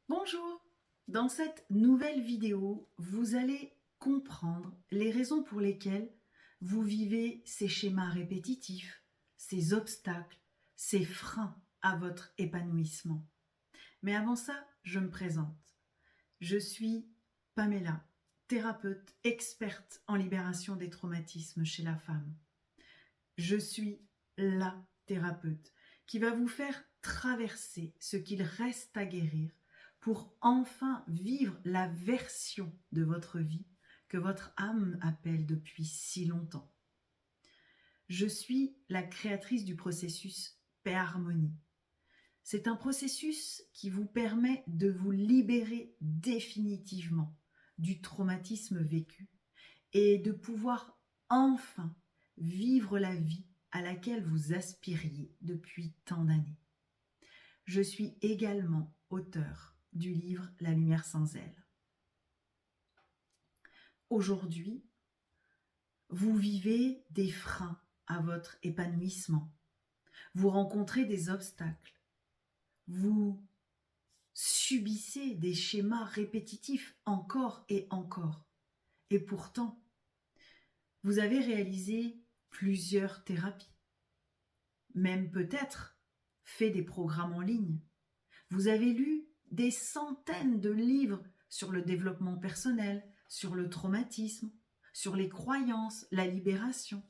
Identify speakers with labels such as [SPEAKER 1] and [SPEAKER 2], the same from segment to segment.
[SPEAKER 1] Bonjour! Dans cette nouvelle vidéo, vous allez comprendre les raisons pour lesquelles vous vivez ces schémas répétitifs, ces obstacles, ces freins à votre épanouissement. Mais avant ça, je me présente. Je suis Pamela, thérapeute experte en libération des traumatismes chez la femme. Je suis la thérapeute qui va vous faire traverser ce qu'il reste à guérir pour enfin vivre la version de votre vie que votre âme appelle depuis si longtemps. Je suis la créatrice du processus Paix Harmonie. C'est un processus qui vous permet de vous libérer définitivement du traumatisme vécu et de pouvoir enfin vivre la vie à laquelle vous aspiriez depuis tant d'années. Je suis également auteure du livre La lumière sans elle. Aujourd'hui, vous vivez des freins à votre épanouissement. Vous rencontrez des obstacles. Vous subissez des schémas répétitifs encore et encore. Et pourtant, vous avez réalisé plusieurs thérapies, même peut-être fait des programmes en ligne. Vous avez lu des centaines de livres sur le développement personnel, sur le traumatisme, sur les croyances, la libération.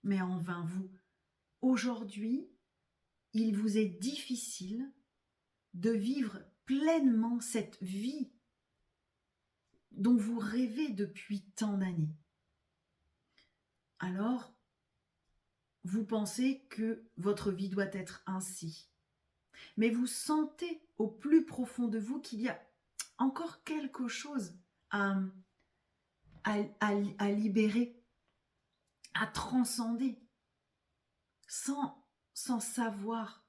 [SPEAKER 1] Mais en vain, aujourd'hui, il vous est difficile de vivre pleinement cette vie dont vous rêvez depuis tant d'années. Alors, vous pensez que votre vie doit être ainsi. Mais vous sentez au plus profond de vous qu'il y a encore quelque chose à libérer, à transcender, sans savoir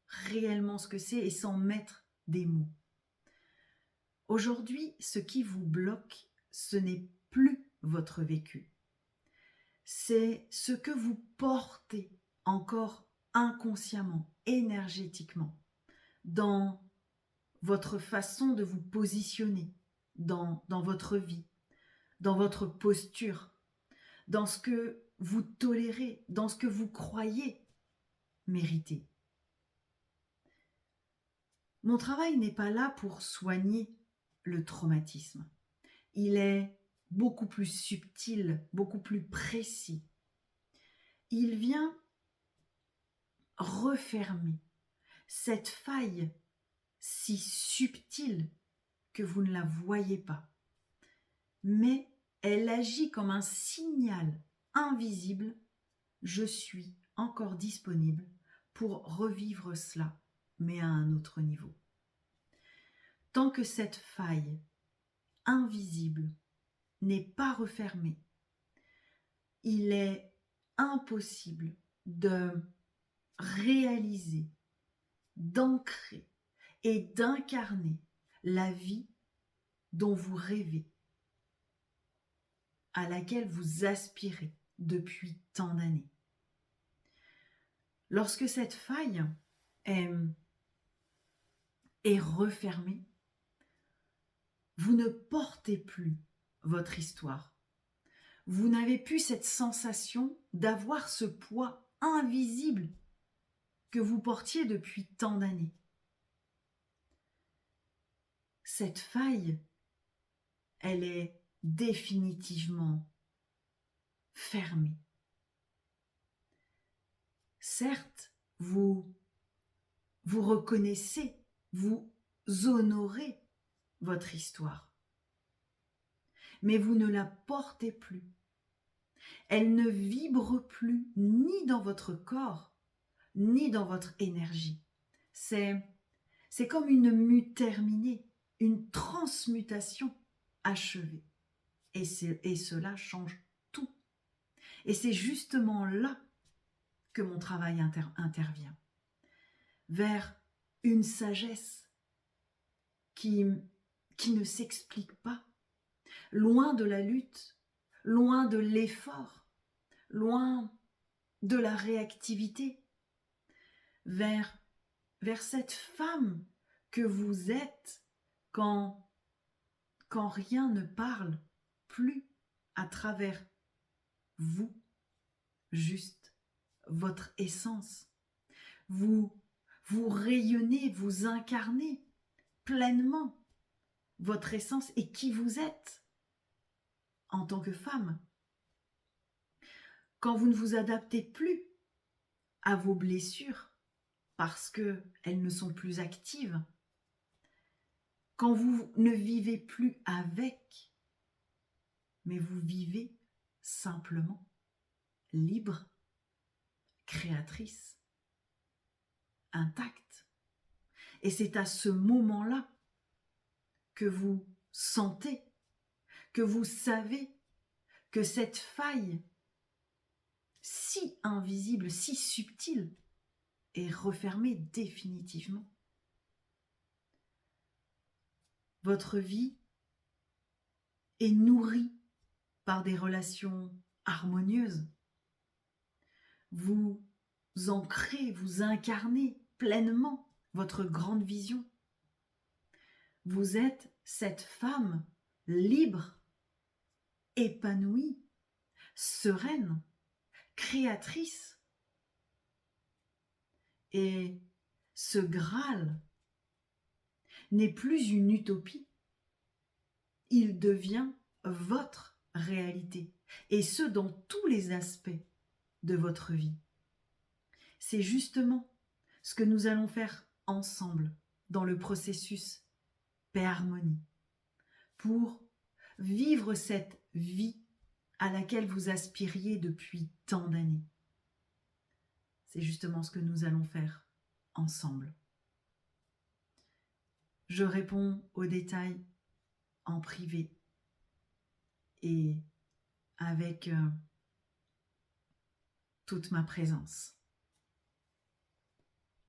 [SPEAKER 1] réellement ce que c'est et sans mettre des mots. Aujourd'hui, ce qui vous bloque, ce n'est plus votre vécu. C'est ce que vous portez encore inconsciemment, énergétiquement, dans votre façon de vous positionner dans votre vie, dans votre posture, dans ce que vous tolérez, dans ce que vous croyez mériter. Mon travail n'est pas là pour soigner le traumatisme. Il est beaucoup plus subtil, beaucoup plus précis. Il vient refermer cette faille si subtile que vous ne la voyez pas. Mais elle agit comme un signal invisible. Je suis encore disponible pour revivre cela, mais à un autre niveau. Tant que cette faille invisible n'est pas refermée, il est impossible de réaliser, d'ancrer et d'incarner la vie dont vous rêvez, à laquelle vous aspirez depuis tant d'années. Lorsque cette faille est refermée, vous ne portez plus votre histoire. Vous n'avez plus cette sensation d'avoir ce poids invisible que vous portiez depuis tant d'années. Cette faille, elle est définitivement fermée. Certes, vous reconnaissez, vous honorez votre histoire, mais vous ne la portez plus. Elle ne vibre plus ni dans votre corps, ni dans votre énergie. C'est comme une mue terminée, une transmutation achevée. Et cela change tout. Et c'est justement là que mon travail intervient. Vers une sagesse qui ne s'explique pas, loin de la lutte, loin de l'effort, loin de la réactivité, vers cette femme que vous êtes quand rien ne parle plus à travers vous, juste votre essence. Vous rayonnez, vous incarnez pleinement votre essence et qui vous êtes en tant que femme. Quand vous ne vous adaptez plus à vos blessures parce qu'elles ne sont plus actives, quand vous ne vivez plus avec, mais vous vivez simplement libre, créatrice, intacte. Et c'est à ce moment-là que vous sentez, que vous savez que cette faille si invisible, si subtile, est refermée définitivement. Votre vie est nourrie par des relations harmonieuses. Vous ancrez, vous incarnez pleinement votre grande vision. Vous êtes cette femme libre, épanouie, sereine, créatrice. Et ce Graal n'est plus une utopie. Il devient votre réalité, et ce dans tous les aspects de votre vie. C'est justement ce que nous allons faire ensemble dans le processus Paix Harmonie pour vivre cette vie à laquelle vous aspiriez depuis tant d'années. C'est justement ce que nous allons faire ensemble. Je réponds aux détails en privé et avec toute ma présence.